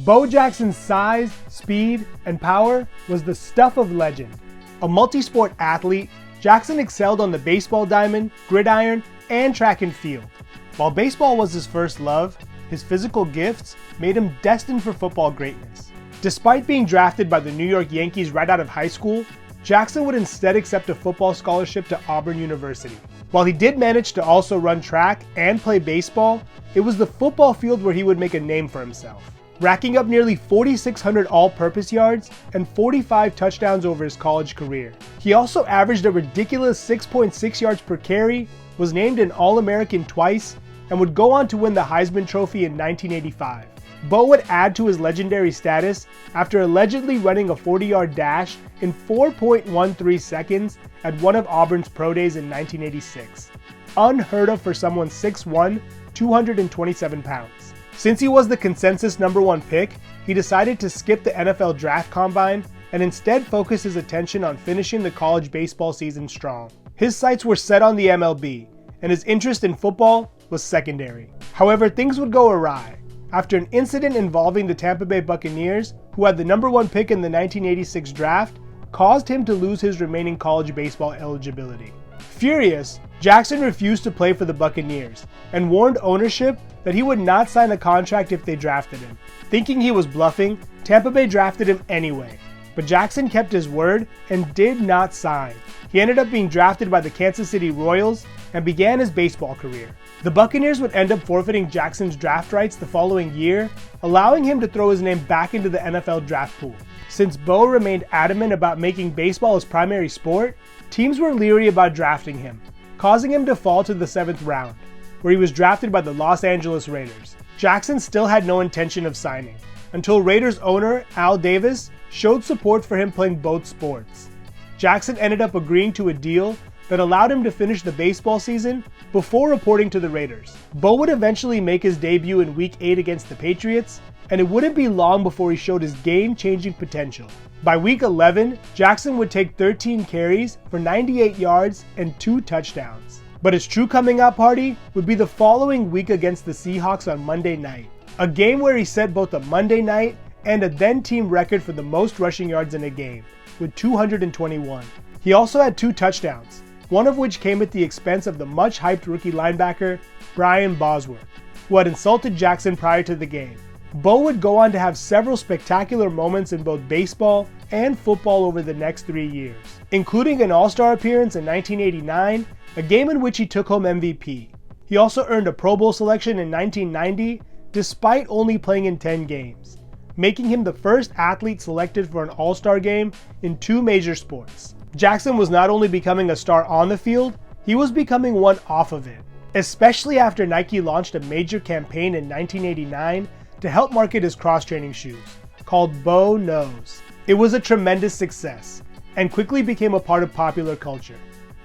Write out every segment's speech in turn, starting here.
Bo Jackson's size, speed, and power was the stuff of legend. A multi-sport athlete, Jackson excelled on the baseball diamond, gridiron, and track and field. While baseball was his first love, his physical gifts made him destined for football greatness. Despite being drafted by the New York Yankees right out of high school, Jackson would instead accept a football scholarship to Auburn University. While he did manage to also run track and play baseball, it was the football field where he would make a name for himself, racking up nearly 4,600 all-purpose yards and 45 touchdowns over his college career. He also averaged a ridiculous 6.6 yards per carry, was named an All-American twice, and would go on to win the Heisman Trophy in 1985. Bo would add to his legendary status after allegedly running a 40-yard dash in 4.13 seconds at one of Auburn's pro days in 1986. Unheard of for someone 6'1", 227 pounds. Since he was the consensus #1 pick, he decided to skip the NFL Draft Combine and instead focus his attention on finishing the college baseball season strong. His sights were set on the MLB, and his interest in football was secondary. However, things would go awry after an incident involving the Tampa Bay Buccaneers, who had the #1 pick in the 1986 draft, caused him to lose his remaining college baseball eligibility. Furious, Jackson refused to play for the Buccaneers and warned ownership that he would not sign a contract if they drafted him. Thinking he was bluffing, Tampa Bay drafted him anyway, but Jackson kept his word and did not sign. He ended up being drafted by the Kansas City Royals and began his baseball career. The Buccaneers would end up forfeiting Jackson's draft rights the following year, allowing him to throw his name back into the NFL draft pool. Since Bo remained adamant about making baseball his primary sport, teams were leery about drafting him, causing him to fall to the 7th round, where he was drafted by the Los Angeles Raiders. Jackson still had no intention of signing, until Raiders owner Al Davis showed support for him playing both sports. Jackson ended up agreeing to a deal that allowed him to finish the baseball season before reporting to the Raiders. Bo would eventually make his debut in Week 8 against the Patriots, and it wouldn't be long before he showed his game-changing potential. By Week 11, Jackson would take 13 carries for 98 yards and 2 touchdowns. But his true coming out party would be the following week against the Seahawks on Monday night, a game where he set both a Monday night and a then-team record for the most rushing yards in a game, with 221. He also had 2 touchdowns, one of which came at the expense of the much-hyped rookie linebacker Brian Bosworth, who had insulted Jackson prior to the game. Bo would go on to have several spectacular moments in both baseball and football over the next 3 years, including an All-Star appearance in 1989, a game in which he took home MVP. He also earned a Pro Bowl selection in 1990, despite only playing in 10 games, making him the first athlete selected for an All-Star game in 2 major sports. Jackson was not only becoming a star on the field, he was becoming one off of it, especially after Nike launched a major campaign in 1989 to help market his cross-training shoes, called Bo Knows. It was a tremendous success, and quickly became a part of popular culture,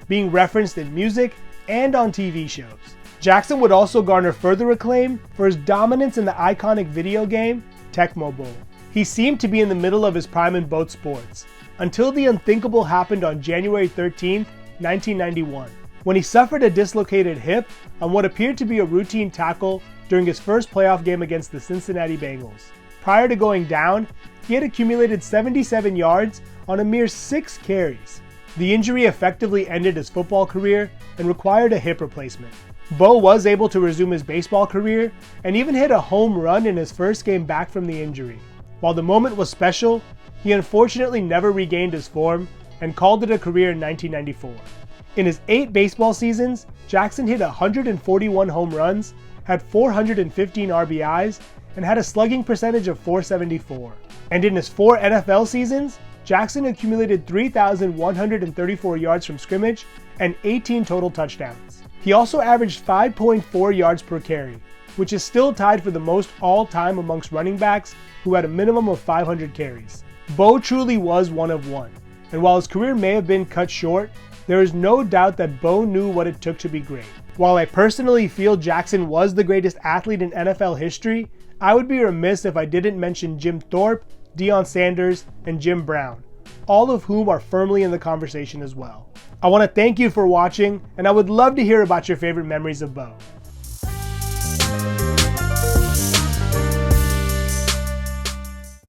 being referenced in music and on TV shows. Jackson would also garner further acclaim for his dominance in the iconic video game, Tecmo Bowl. He seemed to be in the middle of his prime in both sports, until the unthinkable happened on January 13, 1991, when he suffered a dislocated hip on what appeared to be a routine tackle during his first playoff game against the Cincinnati Bengals. Prior to going down, he had accumulated 77 yards on a mere 6 carries. The injury effectively ended his football career and required a hip replacement. Bo was able to resume his baseball career and even hit a home run in his first game back from the injury. While the moment was special, he unfortunately never regained his form and called it a career in 1994. In his 8 baseball seasons, Jackson hit 141 home runs, had 415 RBIs, and had a slugging percentage of .474. And in his 4 NFL seasons, Jackson accumulated 3,134 yards from scrimmage and 18 total touchdowns. He also averaged 5.4 yards per carry, which is still tied for the most all-time amongst running backs who had a minimum of 500 carries. Bo truly was one of one, and while his career may have been cut short, there is no doubt that Bo knew what it took to be great. While I personally feel Jackson was the greatest athlete in NFL history, I would be remiss if I didn't mention Jim Thorpe, Deion Sanders, and Jim Brown, all of whom are firmly in the conversation as well. I want to thank you for watching, and I would love to hear about your favorite memories of Bo.